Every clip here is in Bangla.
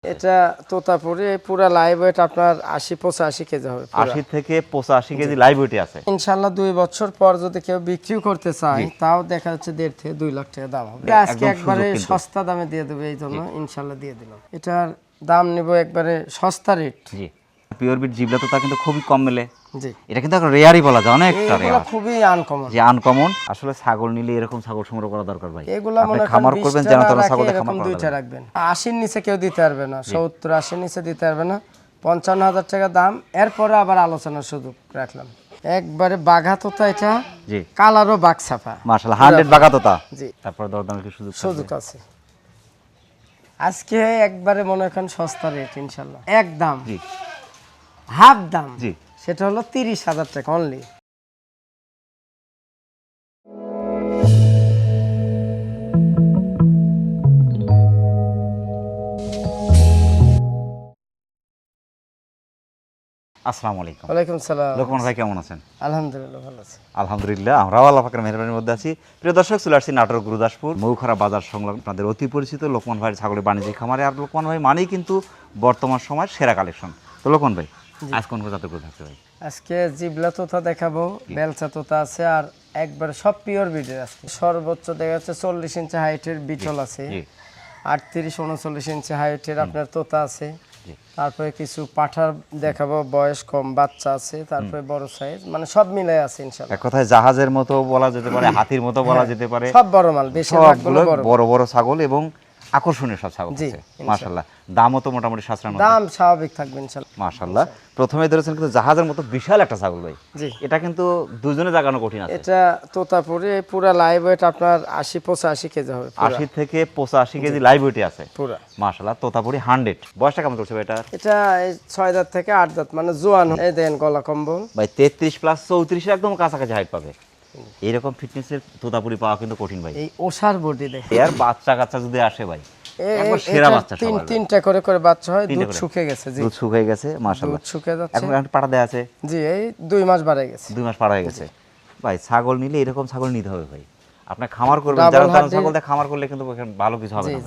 এটা তোতাপুরি পুরো লাইভ ওয়েট আপনার 80-85 কেজি হবে। 80 থেকে 85 কেজি লাইভ ওয়েট আছে ইনশাআল্লাহ 2 বছর পর যদি কেউ বিক্রি করতে চায় তাও দেখা যাচ্ছে 1.5 থেকে 2 লাখ টাকা দাম হবে। আজকে একবারে সস্তা দামে দিয়ে দেব এই জন্য ইনশাআল্লাহ দিয়ে দিলাম। এটার দাম নিব একবারে সস্তা রেট। জি পিওর বিট জিবলা তোতা কিন্তু খুবই কম মেলে। জি এটা কিন্তু একটা রেয়ারই বলা যায়, অনেকটা রেয়ার, খুবই আনকমন। যে আনকমন আসলে ছাগল নিলে এরকম ছাগল সংগ্রহ করা দরকার ভাই। এগুলা আপনি মনে খামার করবেন যেন তোরা ছাগলের খামার এরকম করা দুইটা রাখবেন। 80 নিচে কেউ দিতে পারবে না, 70-80 নিচে দিতে পারবে না। 55,000 টাকা দাম, এরপরে আবার আলোচনার সুযোগ রাখলাম। একবারে বাঘা তোতা, এটা জি কালারও বাঘ ছাপা মাশাআল্লাহ 100 বাঘা তোতা। জি তারপর দরদামের কি সুযোগ আছে আজকে একবারে মনে করেন সস্তা রেট ইনশাআল্লাহ। একদম জি হাফ দাম, জি সেটা হলো 30,000 টাকা অনলি। আসসালামু আলাইকুম। ওয়ালাইকুম সালাম। লোকমান ভাই কেমন আছেন? আলহামদুলিল্লাহ ভালো আছি। আলহামদুলিল্লাহ আমরাও আল্লাহ পাকের মেহেরবানির মধ্যে আছি। প্রিয় দর্শক, চলে আসছি নাটোর গুরুদাসপুর মৌখারা বাজার সংলগ্ন আপনাদের অতি পরিচিত লোকমান ভাইয়ের ছাগলের বাণিজ্যিক খামারে। আর লোকমান ভাই মানেই কিন্তু বর্তমান সময়ের সেরা কালেকশন। তো লোকমান ভাই আজ কোন জাতের গরু থাকছে ভাই? আজকে জিবলা তোতা দেখাবো, বেলচা তোতা আছে, আর একবার সব পিওর ব্রিডের আছে। সর্বোচ্চ দেখা যাচ্ছে 40 ইঞ্চি হাইটের বিটল আছে, 38-39 ইঞ্চি হাইটের আপনার তোতা আছে। তারপরে কিছু পাঠার দেখাবো, বয়স কম বাচ্চা আছে, তারপরে বড় সাইজ, মানে সব মিলাই আছে ইনশাআল্লাহ। এক কথায় জাহাজের মতো বলা যেতে পারে, হাতির মতো বলা যেতে পারে, সব বড় মাল, বেশিরভাগগুলো বড় বড় ছাগল এবং আকর্ষণীয় সব ছাগল আছে মাশাআল্লাহ। দামও তো মোটামুটি সাশ্রয়, দাম স্বাভাবিক থাকবে ইনশাআল্লাহ মাশাআল্লাহ। প্রথমে ধরেছেন কিন্তু জাহাজের মতো বিশাল একটা ছাগল ভাই। জি এটা কিন্তু দুজনে জাগানো কঠিন আছে। এটা তোতাপুরি পুরো লাইভ ওয়েট আপনার 80-85 কেজি হবে। 80 থেকে 85 কেজি লাইভ ওয়েটে আছে পুরো মাশাআল্লাহ। তোতাপুরি 100। বয়সটা কেমন চলছে ভাই এটা? এটা 6 দাঁত থেকে 8 দাঁত, মানে জোয়ান। এই দেন গলা কম্বল ভাই 33 প্লাস 34 এর একদম কাছাকাছি হাইট পাবে। এইরকম ফিটনেসের তোতাপুরি পাওয়া কিন্তু কঠিন ভাই। এই ওষার বডি দেখে এর বাচ্চা কাচ্চা যদি আসে ভাই, একবার সেরা বাচ্চা সবার। তিনটা করে বাচ্চা হয়, দুধ শুকিয়ে গেছে। জি দুধ শুকিয়ে গেছে মাশাআল্লাহ, দুধ শুকিয়ে যাচ্ছে। এখন পাটা দেয়া আছে। জি এই 2 মাস বাড়ে গেছে, 2 মাস পার হয়ে গেছে ভাই। ছাগল নিলে এরকম ছাগল নিতে হবে ভাই। আপনি খামার করবেন, যারা ছাগল দিয়ে খামার করলে কিন্তু ভালো কিছু হবে না।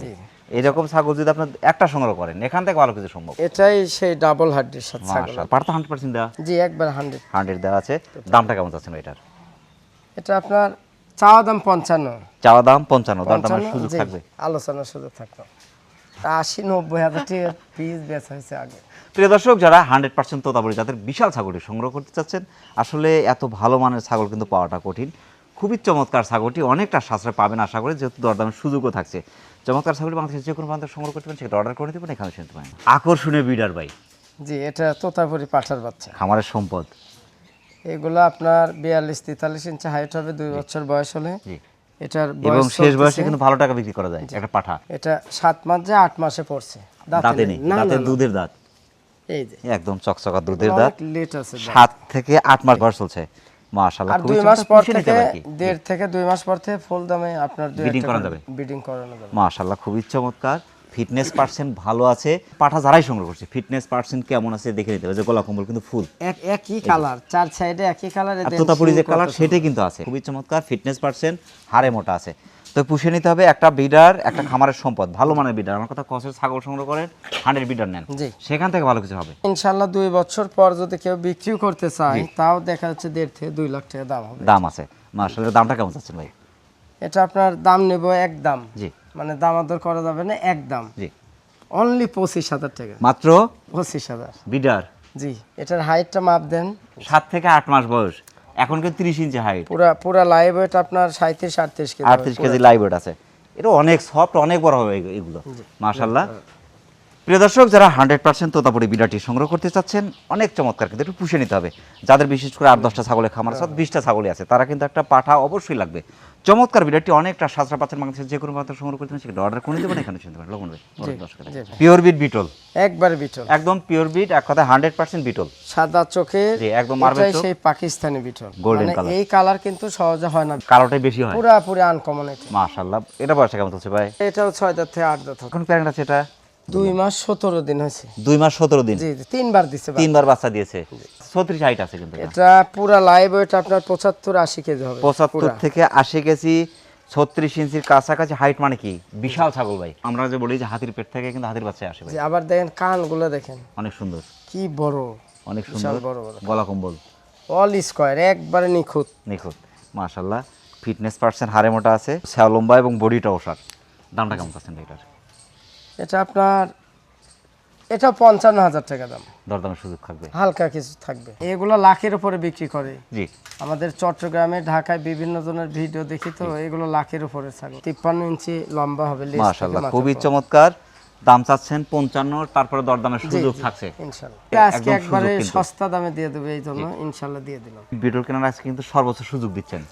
এরকম ছাগল যদি আপনি একটা সংগ্রহ করেন, এখান থেকে ভালো কিছু সম্ভব। এটাই সেই ডাবল হাড্ডির সাথে ছাগল। মাশাআল্লাহ পাটা 100% দেওয়া। জি একবার 100 দেওয়া আছে। দামটা কেমন যাচ্ছে এটার? এটা আপনার চাওয়া দাম 55, চাওয়া দাম 55, দরদামের সুযোগ থাকবে, আলোচনার সুযোগ থাকবে। 80-90 হাজার টাকা পিস বেচা হয়েছে আগে। প্রিয় দর্শক, যারা 100% তোতাপুরি যাদের বিশাল ছাগলটি সংগ্রহ করতে চাচ্ছেন, আসলে এত ভালো মানের ছাগল কিন্তু পাওয়াটা কঠিন। খুবই চমৎকার ছাগলটি, অনেকটা সাশ্রয় পাবেন আশা করি, যেহেতু দরদামের সুযোগও থাকছে। চমৎকার ছাগলটি বাংলাদেশের যে কোনো প্রান্তে সংগ্রহ করতে পারেন, সেটা অর্ডার করে দেবেন, এখানে শুনতে পারেন। আকর্ষণীয় বিডার ভাই। জি এটা তোতাপুরি পাঠার বাচ্চা, খামারের সম্পদ। এগুলো আপনার 42-43 ইঞ্চি হাইট হবে, 2 বছর বয়স হলে। এটার এবং শেষ বয়সে কিন্তু ভালো টাকা বিক্রি করা যায় একটা পাঠা। এটা 7 মাস যে 8 মাসে পড়ছে, দাঁতে নেই, দাঁতে দুধের দাঁত, এই যে একদম চকচকা দুধের দাঁত। লেট আছে, 7 থেকে 8 মাস বয়স চলছে মাশাআল্লাহ। আর 2 মাস পর থেকে 1.5 থেকে 2 মাস পর থেকে ফুল দামে আপনার ব্রিডিং করানো যাবে, ব্রিডিং করানো যাবে মাশাআল্লাহ। খুবই চমৎকার, ফিটনেস পার্সেন্ট ভালো আছে। পাঠা যারাই সংগ্রহ করছে ফিটনেস পার্সেন্ট কেমন আছে দেখে নিতে হবে। যে গলা কম্বল কিন্তু ফুল একই কালার, 4 সাইডে একই কালার। আর তোতাপুরি যে কালার সেটাই কিন্তু আছে। খুবই চমৎকার, ফিটনেস পার্সেন্ট হাড়ে মোটা আছে। তো পুষে নিতে হবে। একটা বিডার, একটা খামারের সম্পদ, ভালো মানের বিডার। আমার কথা, কসের ছাগল সংগ্রহ করেন, 100 বিডার নেন, সেখান থেকে ভালো কিছু হবে ইনশাআল্লাহ। 2 বছর পর যদি কেউ বিক্রি করতে চায় তাও দেখা যাচ্ছে 1.5 থেকে 2 লাখ টাকা দাম হবে। দাম আছে মাশাআল্লাহ। দামটা কেমন চাচ্ছেন ভাই? এটা আপনার দাম নেব একদম, জি মানে দামাদর করা যাবে না, একদম জি অনলি 25,000 টাকা মাত্র। 25,000 বিডার। জি এটার হাইটটা মাপ দেন। 7 থেকে 8 মাস বয়স, এখন কিন্তু 30 ইঞ্চি হাইট, পুরা লাইভ ওয়েট আপনার 37-38 কেজি, 38 কেজি লাইভ ওয়েট আছে। এটা অনেক সফট, অনেক বড় হবে এগুলো মাশাআল্লাহ। প্রিয় দর্শক, যারা 100% তোতাপুরি বিডারটি সংগ্রহ করতে চাচ্ছেন, অনেক চমৎকার, কিন্তু একটু পুষে নিতে হবে। যাদের বিশেষ করে 8-10টা ছাগলের খামার আছে, 20টা ছাগলই আছে, তারা কিন্তু একটা পাঠা অবশ্যই লাগবে। চমৎকার বিডারটি অনেকটা সাশ্রয় পাচ্ছেন বাংলাদেশের যে কোনো প্রান্তে সংগ্রহ করতে সেটা অর্ডার করে দেবেন, এখানে শুনতে পারেন। লোকন ভাই পিওর বিট বিটল, একবার বিটল, একদম পিওর বিট, এক কথায় 100% বিটল, সাদা চোখে, জি একদম মার্বেল চোখ, সেই পাকিস্তানি বিটল, গোল্ডেন কালার। এই কালার কিন্তু সহজে হয় না, কালোটাই বেশি হয়, পুরোপুরি আনকমন এটা মাশাআল্লাহ। এটা বয়সটা কেমন চলছে ভাই? এটাও 6 দাঁত থেকে 8 দাঁত। এখন প্যারেন্ট আছে এটা 2 মাস 17 দিন হয়েছে। 2 মাস 17 দিন, জি 3বার দিছে, 3বার বাচ্চা দিয়েছে। 36 হাইট আছে কিন্তু এটা পুরা লাইভ ওয়েট আপনার 75-80 কেজি হবে। 75 থেকে 80 কেজি 36 ইঞ্চির কাছাকাছি হাইট, মানে কি বিশাল ছাগল ভাই। আমরা যে বলি যে হাতির পেট থেকে কিন্তু হাতির বাচ্চা আসে ভাই। যে আবার দেখেন কানগুলো দেখেন অনেক সুন্দর, কি বড়, অনেক বিশাল সুন্দর। বড় বড় গলা কম্বল অল স্কয়ার একবারে নিখুঁত। নিখুঁত মাশাআল্লাহ। ফিটনেস পার্সেন্ট হাড়ে মোটা আছে, স্যাও লম্বা এবং বডিটা ওষার। দামটা কেমন পাচ্ছেন এটার? এটা আপনার এটা 55,000 টাকা দাম, দরদামের সুযোগ থাকবে, হালকা কিছু থাকবে। এগুলো লাখের উপরে বিক্রি করে। জি। আমাদের চট্টগ্রামে ঢাকায় বিভিন্ন জনের ভিডিও দেখি তো, এগুলো লাখের উপরে ছাগল। 53 ইঞ্চি লম্বা হবে লেজ থেকে মাশাআল্লাহ মাথা খুবই পর্যন্ত। চমৎকার। দাম চাচ্ছেন 55, তারপরে দরদামের সুযোগ থাকছে ইনশাআল্লাহ আজকে একদম একবারে সুযোগ কিন্তু। সস্তা দামে দিয়ে দেবে, এই জন্য ইনশাআল্লাহ দিয়ে দিলাম। বিটল কেনার আজকে কিন্তু সর্বোচ্চ সুযোগ দিচ্ছেন।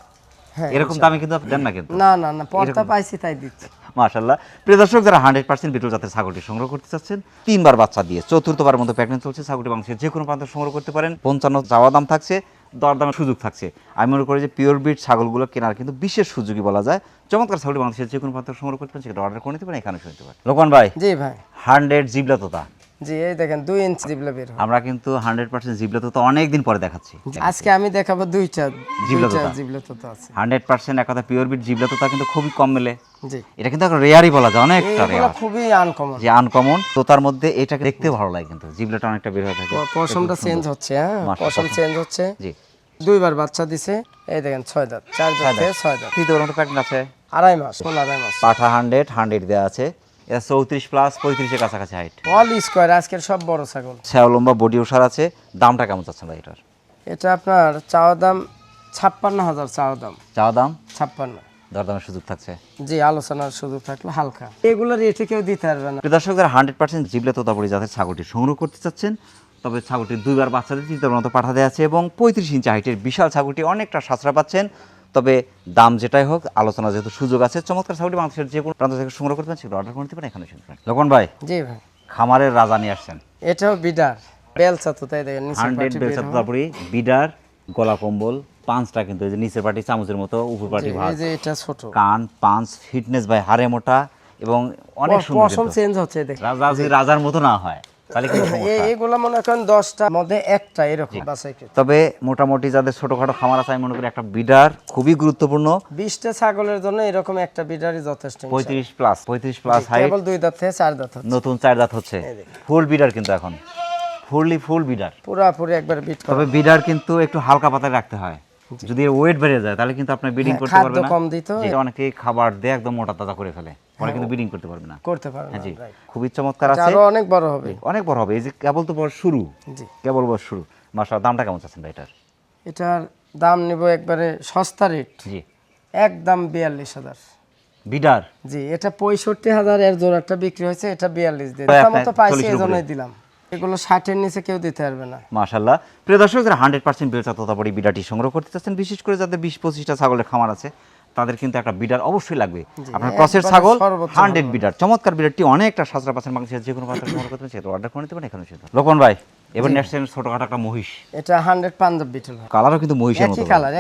হ্যাঁ এরকম দামে কিন্তু আপনি দেন না কিন্তু। না না না, পর্দা পাইছি তাই দিচ্ছি। মাশাআল্লাহ। প্রিয় দর্শক, যারা 100% বিটল জাতের ছাগলটি সংগ্রহ করতে চাচ্ছেন, 3বার বাচ্চা দিয়ে চতুর্থবার মতো প্রেগন্যান্ট চলছে, ছাগলটি বাংলাদেশের যে কোনো প্রান্তে সংগ্রহ করতে পারেন। 55 চাওয়া দাম থাকছে, দরদামের সুযোগ থাকছে। আমি মনে করি যে পিওর বিট ছাগলগুলো কেনার কিন্তু বিশেষ সুযোগই বলা যায়। চমৎকার ছাগলটি বাংলাদেশের যে কোনো প্রান্তে সংগ্রহ করতে পারেন, সেটা অর্ডার করে নিতে পারেন, এখানে শুনতে পারেন। লোকমান ভাই, জি ভাই। 100 জিবলা তোতা। জি এই দেখেন 2 ইঞ্চি জিবলা বের হয়। আমরা কিন্তু 100% জিবলা তোতা অনেক দিন পরে দেখাচ্ছি। আজকে আমি দেখাবো দুইটা জিবলা তোতা। জিবলা তোতা আছে। 100% এক কথা পিওর বিট জিবলা তোতা কিন্তু খুবই কম মেলে। জি এটা কিন্তু এখন রেয়ারই বলা যায়, অনেকটা এগুলো রেয়ার, খুবই আনকমন। যে আনকমন। তোতার মধ্যে এটাকে দেখতে ভালো লাগে, কিন্তু জিবলাটা অনেকটা বের হয়ে থাকে। পশমটা চেঞ্জ হচ্ছে, হ্যাঁ পশম চেঞ্জ হচ্ছে। জি। দুইবার বাচ্চা দিছে, এই দেখেন 6 দাঁত, 4 দাঁত থেকে 6 দাঁত, তৃতীয় মতো প্যাকেট আছে, 2.5 মাস, কোন 2.5 মাস। পাঠা 100 দেওয়া আছে। এটা 34 প্লাস 35 এর কাছাকাছি হাইট, অল স্কয়ার, আজকের সব বড় ছাগল। স্যাও লম্বা বডি ওষার আছে। দামটা কেমন চাচ্ছেন ভাই এটার? এটা আপনার চাওয়া দাম 56,000 চাওয়া দাম। চাওয়া দাম 56। দরদামের সুযোগ থাকছে। জি আলোচনার সুযোগ থাকলো হালকা। এগুলো রেটে কেউ দিতে পারবে না। প্রিয় দর্শক, যারা 100% জিবলে তোতাপুরি জাতের ছাগলটি সংগ্রহ করতে চাচ্ছেন, তবে ছাগলটির দুইবার বাচ্চা দিয়ে তৃতীয় মতো পাঠা দেওয়া আছে এবং 35 ইঞ্চি হাইটের বিশাল ছাগলটি অনেকটা সাশ্রয় পাচ্ছেন। তবে দাম যেটাই হোক, আলোচনা যেহেতু সুযোগ আছে, চমৎকার ছাগলটি বাংলাদেশের যে কোনো প্রান্ত থেকে সংগ্রহ করতে পারেন, সেগুলো অর্ডার করে নিতে পারেন, এখানে শুনতে পারেন। লোকন ভাই, জি ভাই। খামারের রাজা নিয়ে আসছেন। এটাও বিডার বেলচা তো, তাই দেখেন নিচে 100 বেলচা তোতাপুরি বিডার, গলা কম্বল, পাঁচটা কিন্তু এই যে নিচের পাটি চামচের মতো, উপর পাটি ভাঁজ, এই যে এটা ছোট কান পাঁচ, ফিটনেস ভাই হাড়ে মোটা এবং অনেক সুন্দর। পশম চেঞ্জ হচ্ছে দেখেন। রাজা যদি রাজার মতো না হয় তাহলে কিন্তু সমস্যা। এইগুলো মনে করেন 10টার মধ্যে একটা এরকম বাছাই করে। তবে মোটামুটি যাদের ছোটখাটো খামার আছে, আমি মনে করি একটা বিডার খুবই গুরুত্বপূর্ণ। 20টা ছাগলের জন্য এরকম একটা বিডারই যথেষ্ট। 35 প্লাস হাইট, কেবল 2 দাঁত থেকে 4 দাঁত হচ্ছে। নতুন 4 দাঁত হচ্ছে, ফুল বিডার কিন্তু এখন ফুল বিডার। পুরাপুরি একবার বিট করা। তবে বিডার কিন্তু একটু হালকা পাতায় রাখতে হয়, যদি ওয়েট বেড়ে যায় তাহলে কিন্তু আপনি বিডিং করতে খাদ্য পারবেন না। কম দিতে হয়। যেটা অনেকে খাবার দিয়ে একদম মোটা তাজা করে ফেলে, পরে কিন্তু বিডিং করতে পারবে না। করতে পারবে না, জি, right। খুবই চমৎকার আছে, আরো অনেক বড় হবে। অনেক বড় হবে। এই যে কেবল তো বড় শুরু, জি কেবল বড় শুরু। মাশাআল্লাহ, দামটা কেমন চাচ্ছেন ভাই এটার? এটার দাম নিব একবারে সস্তা রেট, জি। একদম 42,000। বিডার জি এটা 65,000 এর জোড়াটা বিক্রি হয়েছে, এটা 42 দিয়ে প্রায় দিলাম। মতো পাইছি 40 এর এজন্যই উপরে। দিলাম। এগুলো 60 এর নিচে কেউ দিতে পারবে না। মাশাআল্লাহ। প্রিয় দর্শক, যারা 100% বেলচা তোতাপুরি বিডারটি সংগ্রহ করতে চাচ্ছেন, বিশেষ করে যাদের 20-25টা ছাগলের খামার আছে, তাদের কিন্তু একটা বিডার অবশ্যই লাগবে। আপনার ক্রসের একবারে ছাগল সর্বোচ্চ 100 বিডার, চমৎকার বিডারটি অনেকটা সাশ্রয় পাচ্ছেন। বাংলাদেশের যে কোনো প্রান্ত সংগ্রহ করতে পারেন, সেটা অর্ডার করে নিতে পারেন, এখানে সেটা। লোকন ভাই, এবার নেক্সট ছোটখাটো একটা মহিষ, এটা 100 পাঞ্জাব বিটল হয়। কালারও কিন্তু মহিষের মতো, একই কালার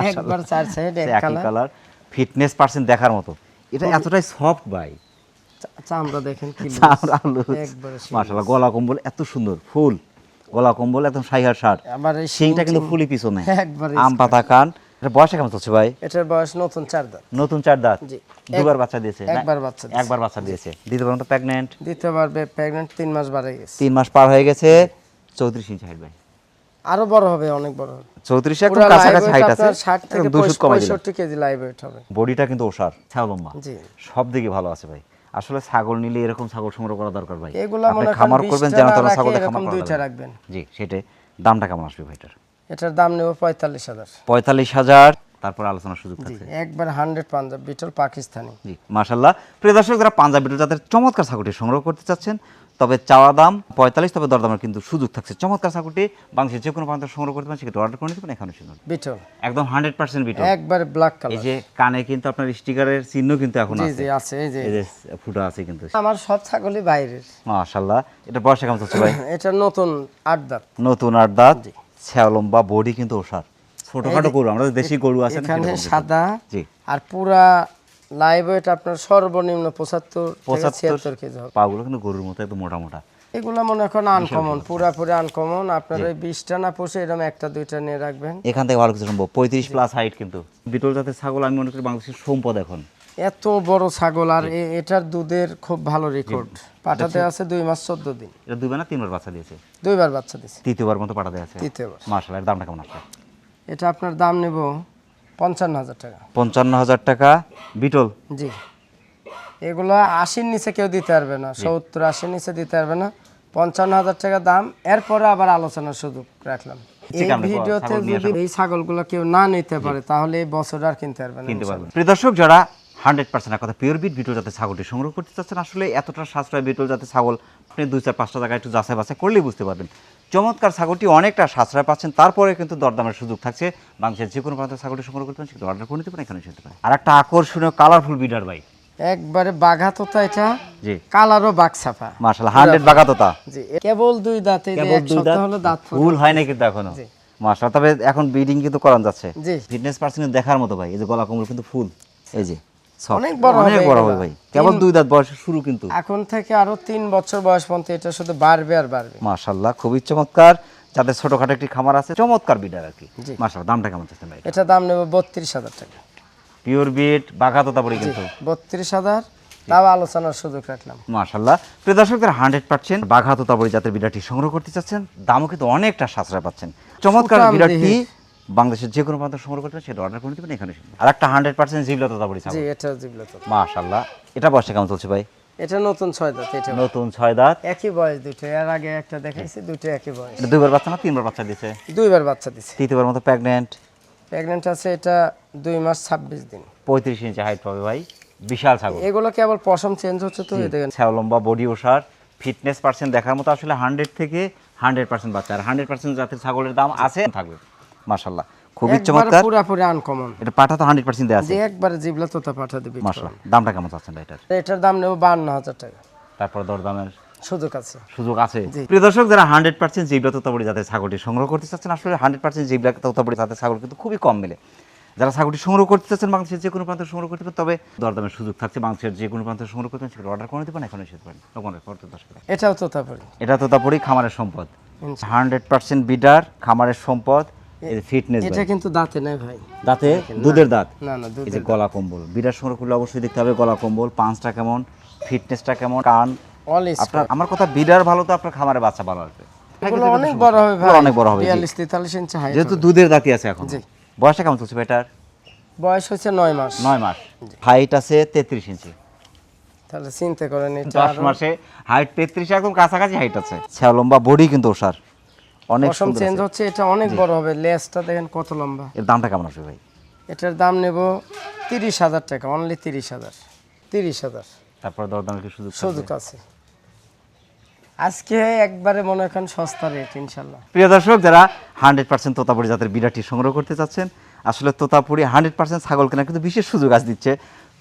একবার 4 সাইড এক একই কালার। কালার, ফিটনেস পার্সেন্ট দেখার মতো। এটা এতটাই সফট ভাই, চামড়া দেখেন কি চামড়া লুজ। একবারে সেই মাশাআল্লাহ, গলা কম্বল এত সুন্দর, ফুল গলা কম্বল, একদম শাইহার শার্ট। আবার এই শিংটা কিন্তু ফুলি পিছনে, একবারে আম পাতা কান। এটা বয়সে কেমন চলছে ভাই? এটার বয়স নতুন 4 দাঁত। নতুন 4 দাঁত, জি। দুবার বাচ্চা দিয়েছে না? একবার বাচ্চা দিয়েছে। একবার বাচ্চা দিয়েছে। দ্বিতীয়বার তো প্রেগন্যান্ট, দিতে পারবে, প্রেগন্যান্ট 3 মাস বাড়ে গেছে। 3 মাস পার হয়ে গেছে। 34 ইঞ্চি হাইট ভাই, আরো বড় হবে, অনেক বড় হবে। 34 একদম পুরা কাছাকাছি live হাইট weight আছে, আপনার 60 থেকে 200 কমাই দিলাম। 65 কেজি লাইভ ওয়েট হবে। বডিটা কিন্তু ওষার, ছাও লম্বা, জি সব দিকে ভালো আছে ভাই। আসলে ছাগল নিলে এরকম ছাগল সংগ্রহ করা দরকার ভাই। এগুলা আপনি মনে খামার করেন করবেন 20টা যেন না তেন রাখে, ছাগলের এরকম খামার করা 2টা যাবে না। রাখবেন। জি, সেটাই। দামটা কেমন আসবে ভাইটার? এটার দাম নেব 45,000। 45,000, তারপর আলোচনার সুযোগ জি থাকছে। একবার 100 পাঞ্জাব বিটল পাকিস্তানি। জি মাশাআল্লাহ। প্রিয় দর্শক, যারা পাঞ্জাবি বিটল জাতের চমৎকার ছাগলটি সংগ্রহ করতে চাচ্ছেন, তবে চাওয়া দাম 45, তবে দরদামের কিন্তু সুযোগ থাকছে। চমৎকার ছাগলটি বাংলাদেশের যে কোনো প্রান্ত সংগ্রহ করতে পারেন, সেক্ষেত্রে অর্ডার করে নিতে পারেন, এখানে শুনুন। বিটল একদম 100% বিটল, একবার ব্ল্যাক এই কালার। যে কানে কিন্তু আপনার স্টিকারের চিহ্ন কিন্তু এখন জি আছে, জি আছে, এই যে এই যে ফুটা আছে কিন্তু। আমার সব ছাগলই বাইরের। মাশাআল্লাহ। এটা বয়সে কেমন চলছে ভাই? এটা নতুন 8 দাঁত। নতুন 8 দাঁত, ছাও লম্বা, বডি কিন্তু ওষার। ছোটখাটো গরু, আমরা দেশি গরু আছে না, এখানে সেরকম কিছু। সাদা জি। আর পুরা লাইভ ওয়েট আপনার সর্বনিম্ন 75 থেকে 76 কেজি হবে। পাগুলো কিন্তু গরুর মতো একদম মোটা মোটা। এগুলা মনে এখন আনকমন, পুরাপুরি আনকমন। আপনার ওই 20টা না পুষে এরকম একটা দুইটা নিয়ে রাখবেন। এখান থেকে ভালো কিছু সম্ভব। 35 প্লাস হাইট কিন্তু বিটল জাতের ছাগল আমি মনে করি বাংলাদেশের সম্পদ এখন। এত বড় ছাগল আর এটার দুধের খুব ভালো রেকর্ড। পাঠাতে আছে 2 মাস 14 দিন। এটা দুইবার না তিনবার বাচ্চা দিয়েছে? দুইবার বাচ্চা দিছে। তৃতীয়বার মতো পাঠাতে আছে। তৃতীয়বার। মাশাআল্লাহ, এর দামটা কেমন আছে? এটা আপনার দাম নেব 55,000 টাকা। 55,000 টাকা বিটল? জি। এগুলো 80-র নিচে কেউ দিতে পারবে না, 70-80-র নিচে দিতে পারবে না। 55,000 টাকা দাম। এরপরে আবার আলোচনার সুযোগ রাখলাম। এই ভিডিওতে যদি এই ছাগলগুলো কেউ না নিতে পারে তাহলে এই বছর আর কিনতে পারবে না। কিনতে পারবে। প্রিয় দর্শক, যারা 100% কথা পিওর বিট বিটল জাতের ছাগলটি সংগ্রহ করতে চাচ্ছেন, আসলে এতটা সাশ্রয় বিটল জাতের ছাগল আপনি 2-4-5টা জায়গায় একটু যাচাই বাছাই করলেই বুঝতে পারবেন। চমৎকার ছাগলটি অনেকটা সাশ্রয় পাচ্ছেন, তারপরে কিন্তু দরদামের সুযোগ থাকছে। বাংলাদেশের যে কোনো প্রান্তের ছাগলটি সংগ্রহ করতে পারেন, সেটা অর্ডার করে নিতে পারেন, এখানে নিতে পারেন। আর একটা আকর্ষণীয় কালারফুল বিডার ভাই, একবারে বাঘা তোতা। এটা জি কালারও বাঘ ছাপা মাশাআল্লাহ, 100 বাঘা তোতা। জি, কেবল 2 দাঁতে, এক সপ্তাহ হলো দাঁত ফুল হয় না কিন্তু এখনো। মাশাআল্লাহ, তবে এখন ব্রিডিং কিন্তু করানো যাচ্ছে। জি, ফিটনেস পার্সেন্ট দেখার মতো ভাই। এই যে গলা কোমল কিন্তু ফুল, এই যে অনেক বড় হবে ভাই। কেবল 2 দাঁত বয়স শুরু কিন্তু। এখন থেকে আরো 3 বছর বয়স পর্যন্ত এটা শুধু বাড়বে আর বাড়বে। মাশাআল্লাহ, খুবই চমৎকার। যাদের ছোটখাটো একটি খামার আছে, চমৎকার বিডার আর কি। মাশাআল্লাহ, দামটা কেমন চাচ্ছেন ভাই? এটা দাম নেব 32,000 টাকা। পিওর বিট বাঘা তোতাপুরি কিন্তু 32,000, তাও আলোচনার সুযোগ রাখলাম। মাশাআল্লাহ, প্রিয় দর্শকদের 100% বাঘা তোতাপুরি জাতের বিড়াটি সংগ্রহ করতে চাচ্ছেন, দামও কিন্তু অনেকটা সাশ্রয় পাচ্ছেন। চমৎকার বিড়াটি বাংলাদেশের যে কোনো প্রান্ত সংগ্রহ করতে সেটা অর্ডার করে দিবেন এখানে। আর একটা 100% জিবলা তোতাপুরি ছাগল। জি, এটা জিবলা তোতা। মাশাআল্লাহ, এটা বয়সটা কেমন চলছে ভাই? এটা নতুন 6 দাঁত। এটা নতুন 6 দাঁত, একই বয়স দুটো। এর আগে একটা দেখাইছি, দুটো একই বয়স। এটা 2বার বাচ্চা না 3বার বাচ্চা দিয়েছে? 2বার বাচ্চা দিছে। তৃতীয়বার মতো প্রেগন্যান্ট। প্রেগন্যান্ট আছে এটা 2 মাস 26 দিন। 35 ইঞ্চি হাইট পাবে ভাই, বিশাল ছাগল। এগুলো কেবল পশম চেঞ্জ হচ্ছে তো, এই দেখেন। ছাও লম্বা, বডি ওসার, ফিটনেস পার্সেন্ট দেখার মতো। আসলে 100 থেকে 100% বাচ্চা। আর 100% জাতের ছাগলের দাম আছে থাকবে। মাশাআল্লাহ, খুবই চমৎকার। পুরোপুরি আনকমন। এটা পাঠা তো 100% দেয়া আছে। যে একবারে জিবলা তোতা পাঠা দিবি। মাশাআল্লাহ, দামটা কেমন চাচ্ছেন এটার? এটার দাম নেব 52,000 টাকা। তারপর দরদামের সুযোগ আছে। সুযোগ আছে। প্রিয় দর্শক, যারা 100% জিবলা তোতাপুরি জাতের ছাগলটি সংগ্রহ করতে চাচ্ছেন, আসলে 100% জিবলা তোতাপুরি জাতের ছাগল কিন্তু খুবই কম মেলে। যারা ছাগলটি সংগ্রহ করতে চাচ্ছেন বাংলাদেশের যে কোনো প্রান্তে সংগ্রহ করতে পারেন, তবে দরদামের সুযোগ থাকছে। বাংলাদেশের যে কোনো প্রান্তে সংগ্রহ করতে সেটা অর্ডার করে দিতে পারেন, এখানে এসে পারেন। এটাও তোতাপুরি। এটা তোতাপুরি খামারের সম্পদ, 100% বিডার খামারের সম্পদ। এই ফিটনেস এটা কিন্তু দাঁতে নাই ভাই, দাঁতে দুধের দাঁত। না না, এই যে গলা কম্বল, বিডার সংগ্রহ করলে অবশ্যই দেখতে হবে গলা কম্বল, পাঁচটা কেমন, ফিটনেসটা কেমন, কান। আপনার আমার কথা, বিডার ভালো তো আপনার খামারে বাচ্চা ভালো আসবে। এগুলো অনেক বড় হবে ভাই, অনেক বড় হবে। 42-43 ইঞ্চি হাইট। যেহেতু দুধের দাঁতই আছে এখন। বয়সটা কেমন চলছে এটার? বয়স হচ্ছে 9 মাস। 9 মাস। হাইট আছে 33 ইঞ্চি। তাহলে চিন্তা করেন, এটা 10 মাসে হাইট 33, একদম কাছাকাছি হাইট আছে। ছাও লম্বা, বডি কিন্তু ওসার, অনেক পশম সুন্দর চেঞ্জ আছে। হচ্ছে। এটা অনেক বড় হবে। লেজটা দেখেন কত লম্বা। এর দামটা কেমন আসবে ভাই? এটার দাম নেব 30,000 টাকা, অনলি 30,000। 30,000। তারপর দরদামের কি সুযোগ আছে আজকে একবারে মনে এখন সস্তা রেট ইনশাআল্লাহ। প্রিয় দর্শক, যারা 100% তোতাপুরি জাতের বিড়াটি সংগ্রহ করতে চাচ্ছেন, আসলে তোতাপুরি 100% ছাগল কেনার কিন্তু বিশেষ সুযোগ আজ দিচ্ছে।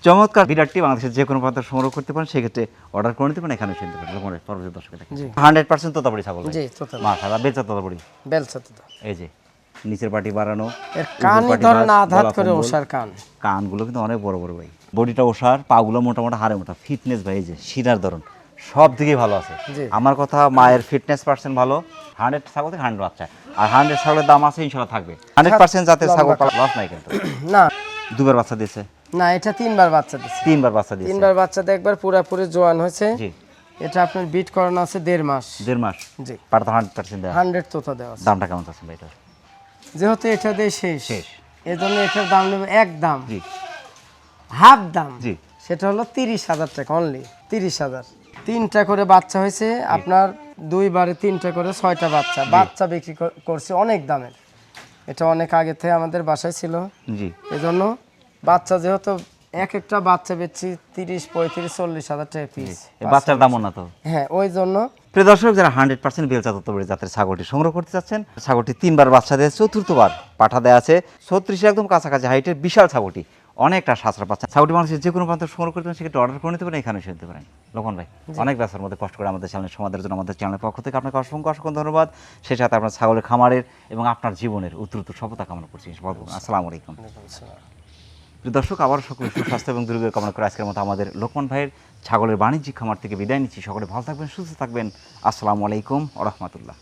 চমৎকার বিড়াটি বাংলাদেশের যে কোনো প্রান্তে সংগ্রহ করতে পারেন, সেক্ষেত্রে অর্ডার করে নিতে পারেন, এখানে শুনতে পারেন। পরবর্তী দর্শক দেখেন 100% তোতাপুরি ছাগল। জি, তোতাপুরি। মাশাআল্লাহ, বেচা তোতাপুরি, বেলচা তোতা। এই যে নিচের পাটি বাড়ানো, এর কানই ধরেন আধাত করে ওসার কান। কানগুলো কিন্তু অনেক বড় বড় ভাই, বডিটা ওসার, পাগুলো মোটামুটি হাড়ে মোটা, ফিটনেস ভাই, এই যে শিরার ধরন সব দিকেই ভালো আছে। আমার কথা, মায়ের ফিটনেস পার্সেন্ট ভালো। 100 ছাগল থেকে 100 বাচ্চা, আর 100 ছাগলের দাম আছে ইনশাআল্লাহ থাকবে। 100% জাতের ছাগল লস নাই কিন্তু। না, 2বার বাচ্চা দিয়েছে? না, এটা 3বার বাচ্চা দিয়েছে। 3বার বাচ্চা দিয়েছে। 3বার বাচ্চাতে একবার পুরোপুরি জোয়ান হয়েছে। জি। এটা আপনার বিট করানো আছে 1.5 মাস। 1.5 মাস। জি। পাটা 100% দেয়া। 100 তোতা দেওয়া আছে। দামটা কেমন চাচ্ছেন ভাই এটা? যেহেতু এটা দিয়ে শেষ, এজন্য এটার দাম নেবে একদম জি, হাফ দাম। জি। সেটা হলো 30,000 টাকা, অনলি 30,000। 3টা করে বাচ্চা হয়েছে আপনার, 2বারে 3টা করে 6টা বাচ্চা। বাচ্চা বিক্রি করছে অনেক দামের। এটা অনেক আগে থেকে আমাদের বাসায় ছিল। জি। এজন্য বাচ্চা যেহেতু এক একটা বাচ্চা বেচছি 30, 35, 40,000 টাকা পিস। বাচ্চার দামও না তো। হ্যাঁ, ওই জন্য। প্রিয় দর্শক, যারা 100% বেলচা তোতাপুরি জাতের ছাগলটি সংগ্রহ করতে চাচ্ছেন, ছাগলটি 3বার বাচ্চা দেয়, 4র্থবার পাঠা দেয়া আছে, 36 একদম কাছাকাছি হাইটের বিশাল ছাগলটি, অনেকটা সাশ্রয় পাচ্ছেন। ছাগলটি মানুষের যে কোনো প্রান্তে সংগ্রহ করতে পারেন, সেক্ষেত্রে অর্ডার করে নিতে পারেন, এখানে এসে নিতে পারেন। লোকন ভাই, অনেক ব্যস্ততার মধ্যে কষ্ট করে আমাদের চ্যানেল সমাদের জন্য আমাদের চ্যানেলের পক্ষ থেকে আপনাকে অসংখ্য অসংখ্য ধন্যবাদ। সেই সাথে আপনার ছাগলের খামারের এবং আপনার জীবনের উত্তরোত্তর সফলতা কামনা করছি। আসসালামু আলাইকুম। প্রিয় দর্শক, আবার সকলের সুস্বাস্থ্য এবং দীর্ঘায়ু কামনা করে আজকের মতো আমাদের লোকমান ভাইয়ের ছাগলের বাণিজ্যিক খামার থেকে বিদায় নিচ্ছি। সকলে ভালো থাকবেন, সুস্থ থাকবেন। আসসালামু আলাইকুম ওয়া রাহমাতুল্লাহ।